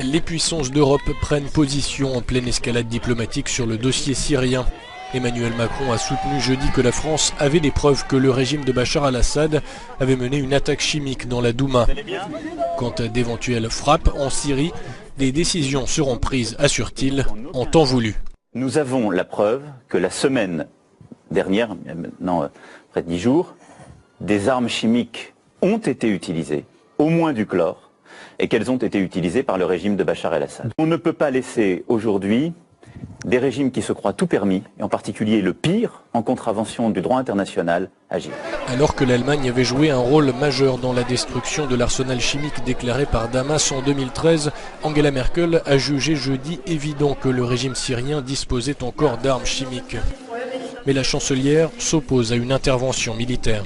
Les puissances d'Europe prennent position en pleine escalade diplomatique sur le dossier syrien. Emmanuel Macron a soutenu jeudi que la France avait des preuves que le régime de Bachar al-Assad avait mené une attaque chimique dans la Douma. Quant à d'éventuelles frappes en Syrie, des décisions seront prises, assure-t-il, en temps voulu. Nous avons la preuve que la semaine dernière, maintenant près de 10 jours, des armes chimiques ont été utilisées, au moins du chlore, et qu'elles ont été utilisées par le régime de Bachar el-Assad. On ne peut pas laisser aujourd'hui des régimes qui se croient tout permis, et en particulier le pire, en contravention du droit international, agir. Alors que l'Allemagne avait joué un rôle majeur dans la destruction de l'arsenal chimique déclaré par Damas en 2013, Angela Merkel a jugé jeudi évident que le régime syrien disposait encore d'armes chimiques. Mais la chancelière s'oppose à une intervention militaire.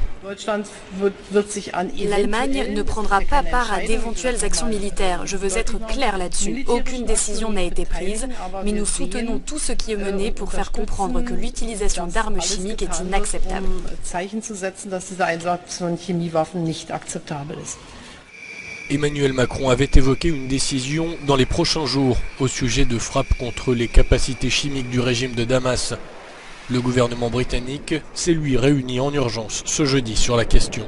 L'Allemagne ne prendra pas part à d'éventuelles actions militaires. Je veux être clair là-dessus. Aucune décision n'a été prise, mais nous soutenons tout ce qui est mené pour faire comprendre que l'utilisation d'armes chimiques est inacceptable. Emmanuel Macron avait évoqué une décision dans les prochains jours au sujet de frappes contre les capacités chimiques du régime de Damas. Le gouvernement britannique s'est lui réuni en urgence ce jeudi sur la question.